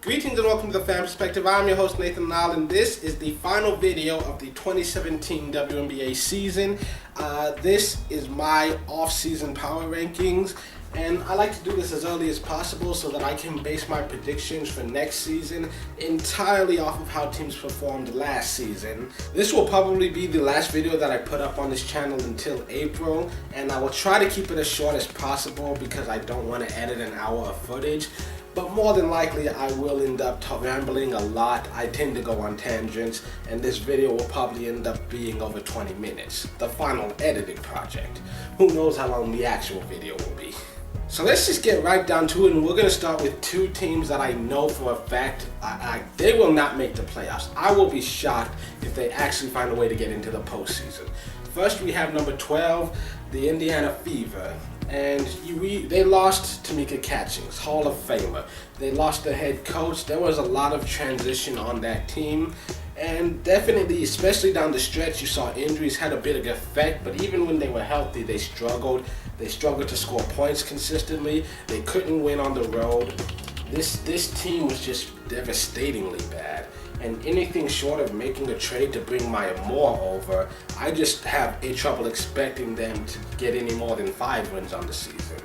Greetings and welcome to the Fan Perspective. I'm your host Nathan Nall, and this is the final video of the 2017 WNBA season. This is my off-season power rankings, and I like to do this as early as possible so that I can base my predictions for next season entirely off of how teams performed last season. This will probably be the last video that I put up on this channel until April, and I will try to keep it as short as possible because I don't want to edit an hour of footage. But more than likely, I will end up rambling a lot. I tend to go on tangents, and this video will probably end up being over 20 minutes. The final edited project. Who knows how long the actual video will be. So let's just get right down to it, and we're going to start with two teams that I know for a fact they will not make the playoffs. I will be shocked if they actually find a way to get into the postseason. First, we have number 12, the Indiana Fever. And they lost Tamika Catchings, Hall of Famer. They lost their head coach. There was a lot of transition on that team. And definitely, especially down the stretch, you saw injuries had a bit of effect. But even when they were healthy, they struggled. They struggled to score points consistently. They couldn't win on the road. This team was just devastatingly bad. And anything short of making a trade to bring Maya Moore over, I just have trouble expecting them to get any more than 5 wins on the season.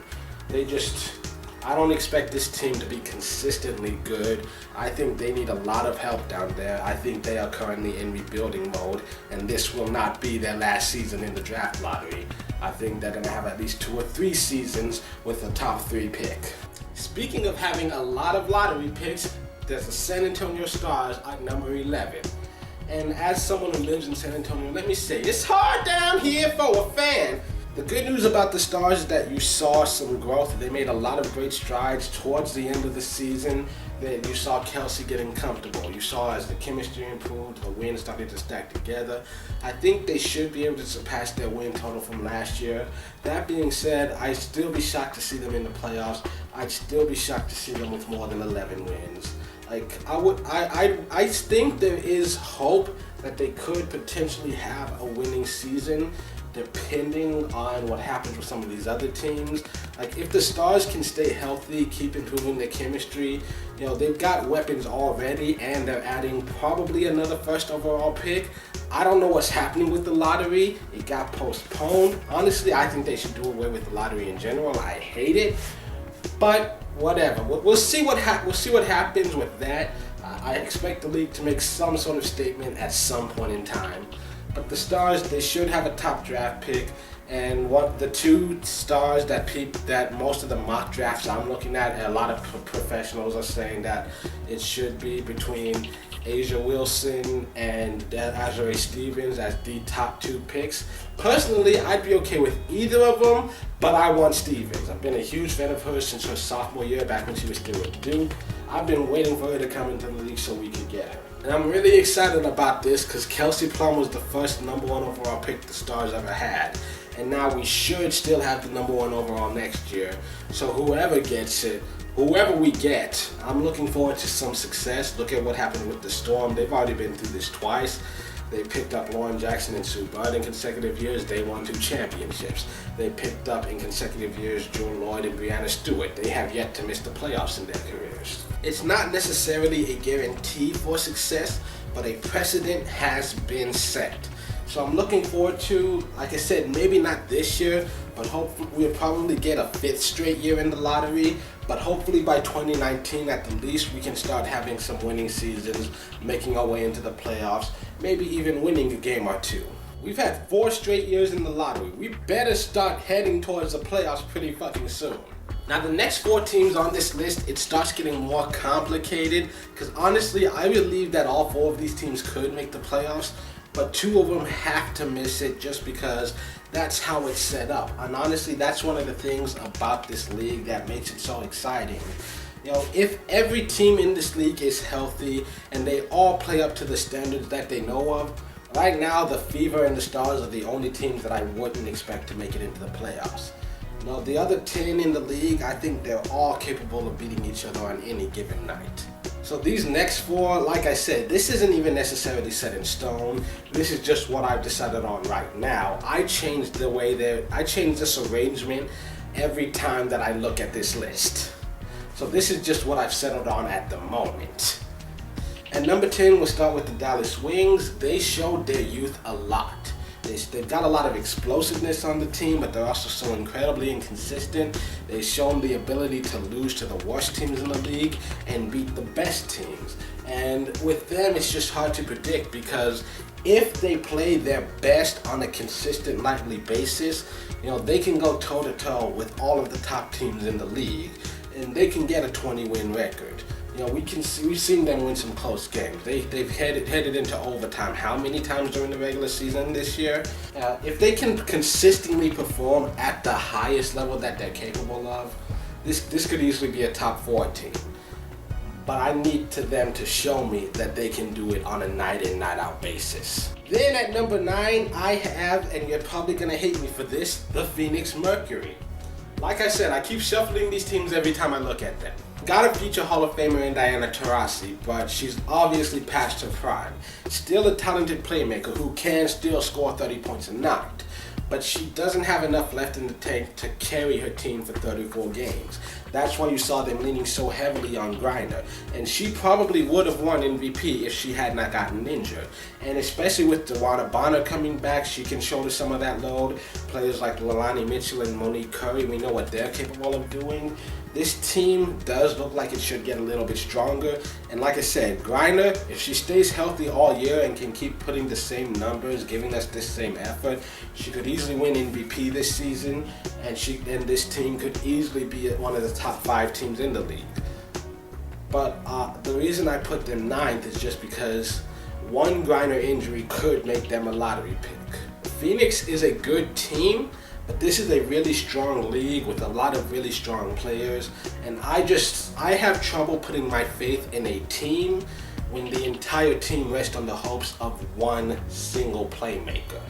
I don't expect this team to be consistently good. I think they need a lot of help down there. I think they are currently in rebuilding mode, and this will not be their last season in the draft lottery. I think they're gonna have at least 2 or 3 seasons with a top 3 pick. Speaking of having a lot of lottery picks, there's the San Antonio Stars at number 11. And as someone who lives in San Antonio, let me say, it's hard down here for a fan. The good news about the Stars is that you saw some growth. They made a lot of great strides towards the end of the season. That you saw Kelsey getting comfortable. You saw as the chemistry improved, the wins started to stack together. I think they should be able to surpass their win total from last year. That being said, I'd still be shocked to see them in the playoffs. I'd still be shocked to see them with more than 11 wins. I think there is hope that they could potentially have a winning season depending on what happens with some of these other teams. Like if the Stars can stay healthy, keep improving their chemistry, they've got weapons already and they're adding probably another first overall pick. I don't know what's happening with the lottery. It got postponed. Honestly, I think they should do away with the lottery in general. I hate it. But whatever. We'll see what happens with that. I expect the league to make some sort of statement at some point in time. But the Stars, they should have a top draft pick. And the 2 stars that most of the mock drafts I'm looking at, and a lot of professionals are saying that it should be between Asia Wilson and Azure Stevens as the top 2 picks. Personally, I'd be okay with either of them, but I want Stevens. I've been a huge fan of hers since her sophomore year, back when she was still at Duke. I've been waiting for her to come into the league so we could get her. And I'm really excited about this because Kelsey Plum was the first number 1 overall pick the Stars ever had. And now we should still have the number 1 overall next year. So whoever gets it, whoever we get, I'm looking forward to some success. Look at what happened with the Storm. They've already been through this twice. They picked up Lauren Jackson and Sue Bird in consecutive years. They won 2 championships. They picked up in consecutive years June Lloyd and Brianna Stewart. They have yet to miss the playoffs in their careers. It's not necessarily a guarantee for success, but a precedent has been set. So I'm looking forward to, like I said, maybe not this year, but hopefully we'll probably get a 5th straight year in the lottery. But hopefully by 2019 at the least, we can start having some winning seasons, making our way into the playoffs, maybe even winning a game or 2. We've had 4 straight years in the lottery. We better start heading towards the playoffs pretty fucking soon. Now the next 4 teams on this list, it starts getting more complicated because honestly, I believe that all 4 of these teams could make the playoffs, but 2 of them have to miss it just because that's how it's set up. And honestly, that's one of the things about this league that makes it so exciting. If every team in this league is healthy and they all play up to the standards that they know of, right now the Fever and the Stars are the only teams that I wouldn't expect to make it into the playoffs. The other 10 in the league, I think they're all capable of beating each other on any given night. So these next 4, like I said, this isn't even necessarily set in stone. This is just what I've decided on right now. I change this arrangement every time that I look at this list. So this is just what I've settled on at the moment. At number 10, we'll start with the Dallas Wings. They showed their youth a lot. They've got a lot of explosiveness on the team, but they're also so incredibly inconsistent. They've shown the ability to lose to the worst teams in the league and beat the best teams. And with them, it's just hard to predict, because if they play their best on a consistent nightly basis, they can go toe-to-toe with all of the top teams in the league, and they can get a 20-win record. We've seen them win some close games. They've headed into overtime how many times during the regular season this year? If they can consistently perform at the highest level that they're capable of, this could easily be a top 4 team. But I need them to show me that they can do it on a night in, night out basis. Then at number 9, I have, and you're probably gonna hate me for this, the Phoenix Mercury. Like I said, I keep shuffling these teams every time I look at them. Got a future Hall of Famer in Diana Taurasi, but she's obviously past her prime. Still a talented playmaker who can still score 30 points a night, but she doesn't have enough left in the tank to carry her team for 34 games. That's why you saw them leaning so heavily on Griner, and she probably would have won MVP if she had not gotten injured. And especially with DeWanna Bonner coming back, she can shoulder some of that load. Players like Leilani Mitchell and Monique Curry, we know what they're capable of doing. This team does look like it should get a little bit stronger. And like I said, Griner, if she stays healthy all year and can keep putting the same numbers, giving us this same effort, she could easily win MVP this season, and this team could easily be one of the top 5 teams in the league. But the reason I put them 9th is just because one Griner injury could make them a lottery pick. Phoenix is a good team, but this is a really strong league with a lot of really strong players, and I have trouble putting my faith in a team when the entire team rests on the hopes of one single playmaker.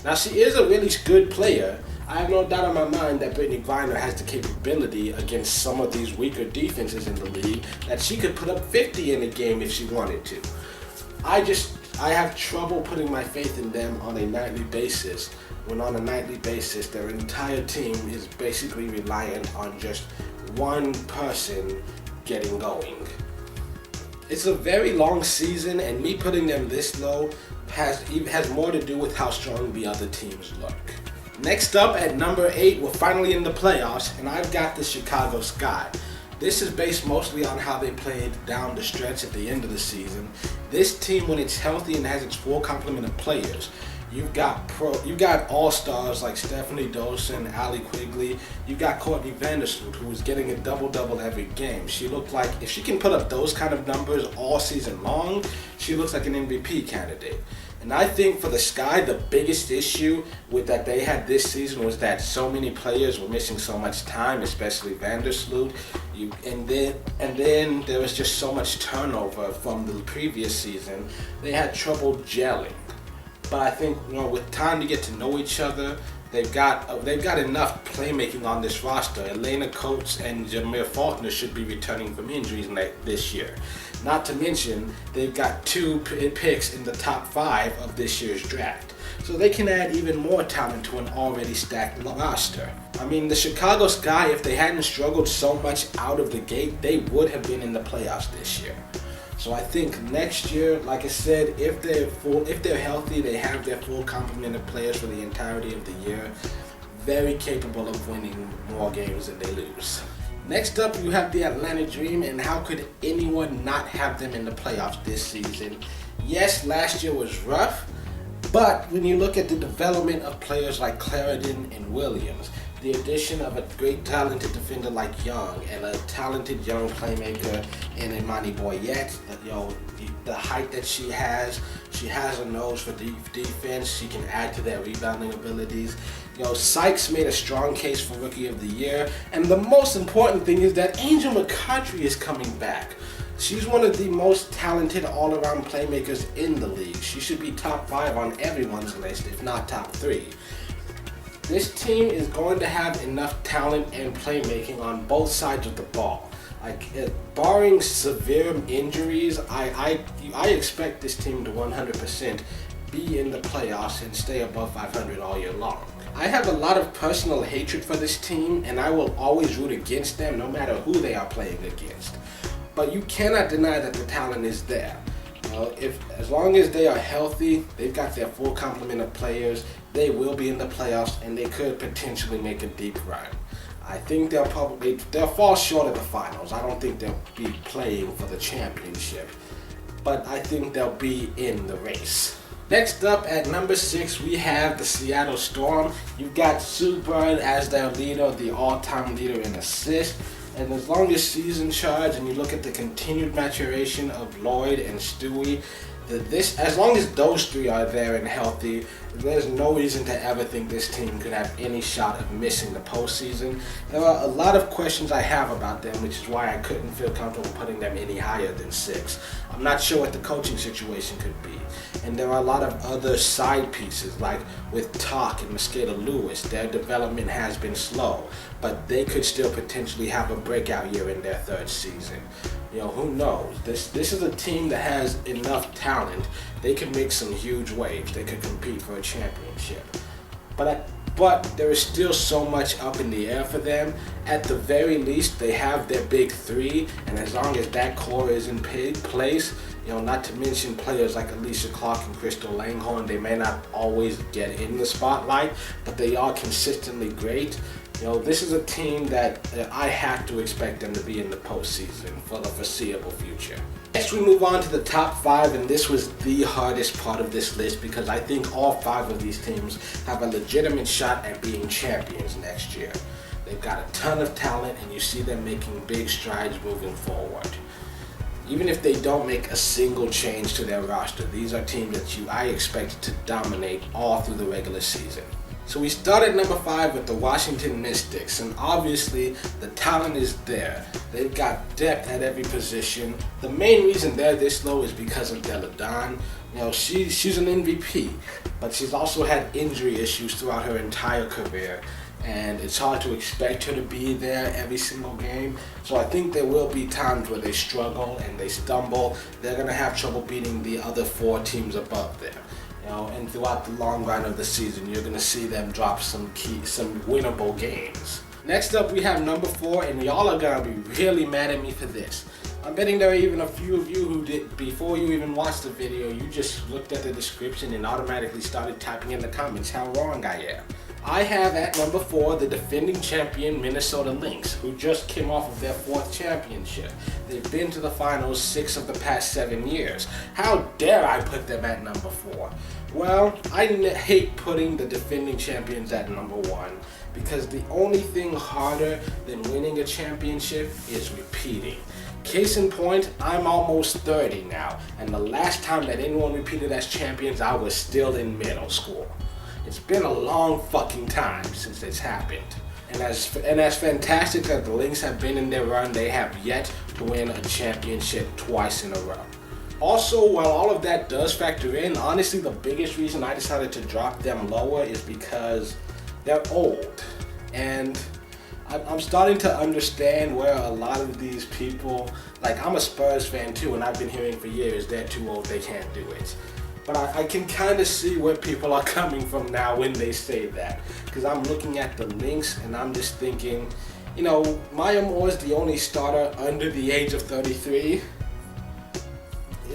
Now, she is a really good player. I have no doubt in my mind that Brittney Griner has the capability against some of these weaker defenses in the league that she could put up 50 in a game if she wanted to. I have trouble putting my faith in them on a nightly basis, when on a nightly basis their entire team is basically reliant on just one person getting going. It's a very long season, and me putting them this low has more to do with how strong the other teams look. Next up at number 8, we're finally in the playoffs, and I've got the Chicago Sky. This is based mostly on how they played down the stretch at the end of the season. This team, when it's healthy and has its full complement of players, you've got all-stars like Stephanie Dawson, Allie Quigley. You've got Courtney Vandersloot, who is getting a double-double every game. She looked like, if she can put up those kind of numbers all season long, she looks like an MVP candidate. And I think for the Sky, the biggest issue with that they had this season was that so many players were missing so much time, especially Vandersloot. And then there was just so much turnover from the previous season. They had trouble gelling. But I think, with time to get to know each other, they've got enough playmaking on this roster. Elena Coates and Jameer Faulkner should be returning from injuries this year. Not to mention, they've got 2 picks in the top 5 of this year's draft. So they can add even more talent to an already stacked roster. I mean, the Chicago Sky, if they hadn't struggled so much out of the gate, they would have been in the playoffs this year. So I think next year, like I said, if they're healthy, they have their full complement of players for the entirety of the year, very capable of winning more games than they lose. Next up, you have the Atlanta Dream, and how could anyone not have them in the playoffs this season? Yes, last year was rough, but when you look at the development of players like Clarendon and Williams, the addition of a great talented defender like Young and a talented young playmaker in Imani Boyette, the height that she has a nose for defense. She can add to their rebounding abilities. Sykes made a strong case for Rookie of the Year, and the most important thing is that Angel McCoughtry is coming back. She's one of the most talented all-around playmakers in the league. She should be top 5 on everyone's list, if not top 3. This team is going to have enough talent and playmaking on both sides of the ball. Barring severe injuries, I expect this team to 100% be in the playoffs and stay above 500 all year long. I have a lot of personal hatred for this team, and I will always root against them no matter who they are playing against. But you cannot deny that the talent is there. As long as they are healthy, they've got their full complement of players, they will be in the playoffs and they could potentially make a deep run. I think they'll fall short of the finals. I don't think they'll be playing for the championship, but I think they'll be in the race. Next up at number 6, we have the Seattle Storm. You've got Sue Bird as their leader, the all-time leader in assists. And as long as she's in charge and you look at the continued maturation of Lloyd and Stewie, as long as those three are there and healthy, there's no reason to ever think this team could have any shot of missing the postseason. There are a lot of questions I have about them, which is why I couldn't feel comfortable putting them any higher than 6. I'm not sure what the coaching situation could be. And there are a lot of other side pieces, like with Talk and Mosqueda Lewis. Their development has been slow, but they could still potentially have a breakout year in their 3rd season. Who knows? This is a team that has enough talent. They could make some huge waves. They could compete for a championship. But there is still so much up in the air for them. At the very least, they have their big 3, and as long as that core is in place, not to mention players like Alicia Clark and Crystal Langhorne, they may not always get in the spotlight, but they are consistently great. This is a team that I have to expect them to be in the postseason for the foreseeable future. Next, we move on to the top 5, and this was the hardest part of this list because I think all 5 of these teams have a legitimate shot at being champions next year. They've got a ton of talent, and you see them making big strides moving forward. Even if they don't make a single change to their roster, these are teams that I expect to dominate all through the regular season. So we start at number 5 with the Washington Mystics, and obviously the talent is there. They've got depth at every position. The main reason they're this low is because of Della Don. She's an MVP, but she's also had injury issues throughout her entire career, and it's hard to expect her to be there every single game. So I think there will be times where they struggle and they stumble. They're going to have trouble beating the other 4 teams above them. And throughout the long run of the season, you're going to see them drop some winnable games. Next up, we have number 4, and y'all are going to be really mad at me for this. I'm betting there are even a few of you who did, before you even watched the video, you just looked at the description and automatically started typing in the comments how wrong I am. I have at number 4 the defending champion Minnesota Lynx, who just came off of their 4th championship. They've been to the finals 6 of the past 7 years. How dare I put them at number 4? Well, I hate putting the defending champions at number 1 because the only thing harder than winning a championship is repeating. Case in point, I'm almost 30 now, and the last time that anyone repeated as champions, I was still in middle school. It's been a long fucking time since it's happened. And as fantastic as the Lynx have been in their run, they have yet to win a championship twice in a row. Also, while all of that does factor in, honestly the biggest reason I decided to drop them lower is because they're old. And I'm starting to understand where a lot of these people, like I'm a Spurs fan too, and I've been hearing for years they're too old, they can't do it. But I can kind of see where people are coming from now when they say that. Because I'm looking at the Lynx and I'm just thinking, Maya Moore is the only starter under the age of 33.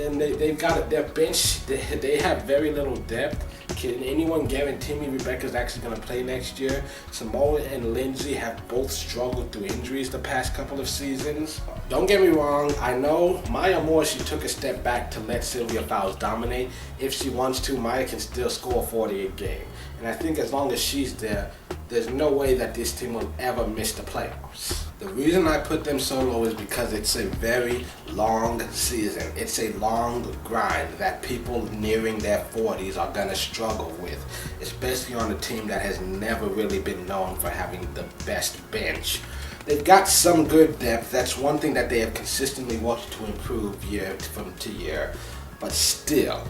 And they've got their bench, they have very little depth. Can anyone guarantee me Rebecca's actually going to play next year? Samoa and Lindsay have both struggled through injuries the past couple of seasons. Don't get me wrong, I know Maya Moore, she took a step back to let Sylvia Fowles dominate. If she wants to, Maya can still score 40 a game. And I think as long as she's there, there's no way that this team will ever miss the playoffs. The reason I put them so low is because it's a very long season. It's a long grind that people nearing their 40s are going to struggle with, especially on a team that has never really been known for having the best bench. They've got some good depth. That's one thing that they have consistently worked to improve year from year. But still,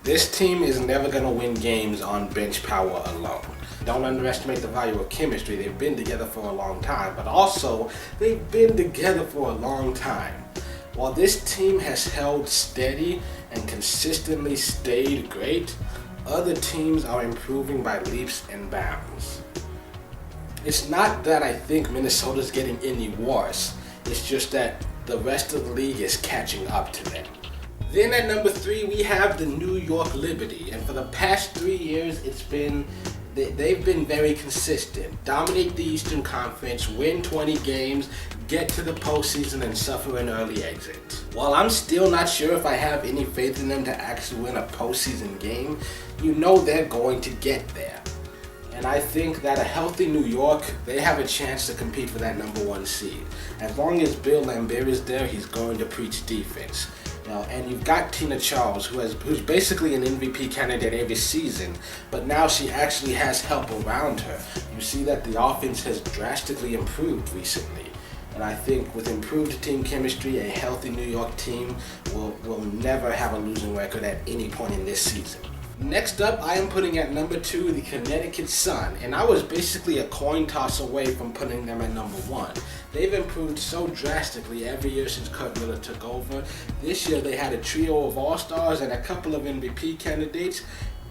this team is never going to win games on bench power alone. Don't underestimate the value of chemistry. They've been together for a long time, but also they've been together for a long time. While this team has held steady and consistently stayed great, other teams are improving by leaps and bounds. It's not that I think Minnesota's getting any worse. It's just that the rest of the league is catching up to them. Then at number 3, we have the New York Liberty. And for the past 3 years, they've been very consistent. Dominate the Eastern Conference, win 20 games, get to the postseason, and suffer an early exit. While I'm still not sure if I have any faith in them to actually win a postseason game, you know they're going to get there. And I think that a healthy New York, they have a chance to compete for that number 1 seed. As long as Bill Laimbeer is there, he's going to preach defense. And you've got Tina Charles, who's basically an MVP candidate every season, but now she actually has help around her. You see that the offense has drastically improved recently. And I think with improved team chemistry, a healthy New York team will never have a losing record at any point in this season. Next up, I am putting at number 2 the Connecticut Sun, and I was basically a coin toss away from putting them at number 1. They've improved so drastically every year since Kurt Miller took over. This year they had a trio of All-Stars and a couple of MVP candidates,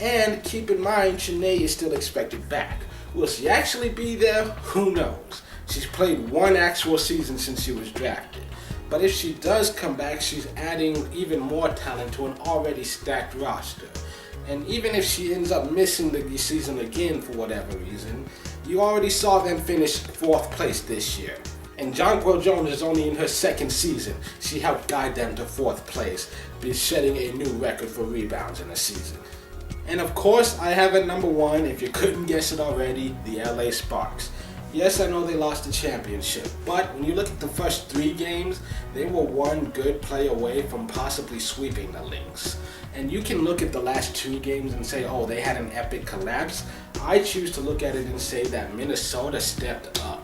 and keep in mind, Shanae is still expected back. Will she actually be there? Who knows? She's played 1 actual season since she was drafted. But if she does come back, she's adding even more talent to an already stacked roster. And even if she ends up missing the season again for whatever reason, you already saw them finish 4th place this year. And Jonquel Jones is only in her 2nd season. She helped guide them to 4th place, setting a new record for rebounds in a season. And of course, I have at number 1, if you couldn't guess it already, the LA Sparks. Yes, I know they lost the championship, but when you look at the first 3 games, they were 1 good play away from possibly sweeping the Lynx. And you can look at the last 2 games and say, oh, they had an epic collapse. I choose to look at it and say that Minnesota stepped up.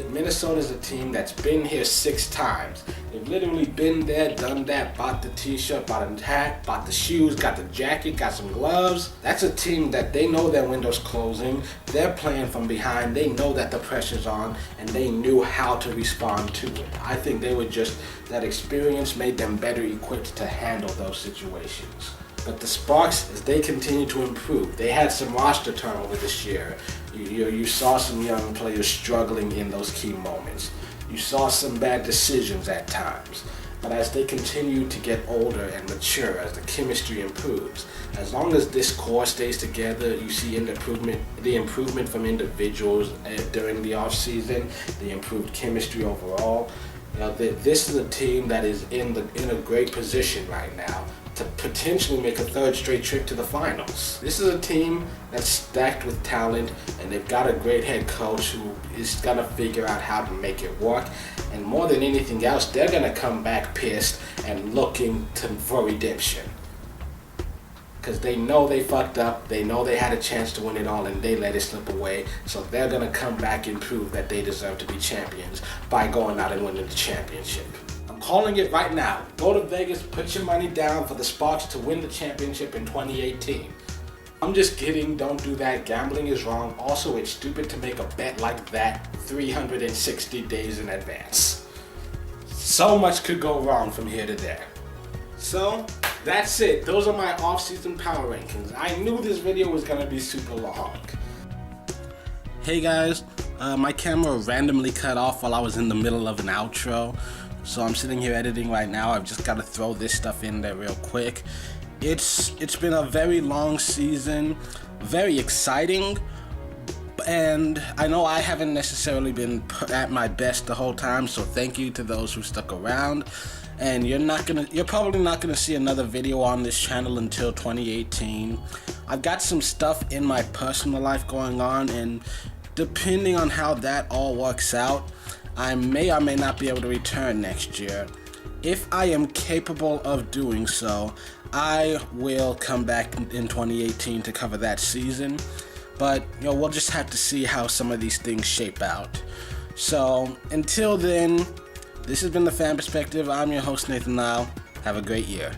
Minnesota's a team that's been here 6 times. They've literally been there, done that, bought the t-shirt, bought a hat, bought the shoes, got the jacket, got some gloves. That's a team that they know their window's closing. They're playing from behind. They know that the pressure's on, and they knew how to respond to it. I think that experience made them better equipped to handle those situations. But the Sparks, as they continue to improve, they had some roster turnover this year. You saw some young players struggling in those key moments. You saw some bad decisions at times. But as they continue to get older and mature, as the chemistry improves, as long as this core stays together, you see the improvement from individuals during the offseason, the improved chemistry overall. This is a team that is in a great position right now to potentially make a 3rd straight trip to the finals. This is a team that's stacked with talent, and they've got a great head coach who is gonna figure out how to make it work. And more than anything else, they're gonna come back pissed and looking for redemption. Because they know they fucked up, they know they had a chance to win it all, and they let it slip away. So they're gonna come back and prove that they deserve to be champions by going out and winning the championship. I'm calling it right now. Go to Vegas, put your money down for the Sparks to win the championship in 2018. I'm just kidding, don't do that. Gambling is wrong. Also, it's stupid to make a bet like that 360 days in advance. So much could go wrong from here to there. So, that's it. Those are my off-season power rankings. I knew this video was gonna be super long. Hey guys, my camera randomly cut off while I was in the middle of an outro. So I'm sitting here editing right now. I've just got to throw this stuff in there real quick. It's been a very long season, very exciting, and I know I haven't necessarily been at my best the whole time, so thank you to those who stuck around. And you're probably not gonna see another video on this channel until 2018. I've got some stuff in my personal life going on, and depending on how that all works out, I may or may not be able to return next year. If I am capable of doing so, I will come back in 2018 to cover that season. But we'll just have to see how some of these things shape out. So until then, this has been the Fan Perspective. I'm your host, Nathan Nile. Have a great year.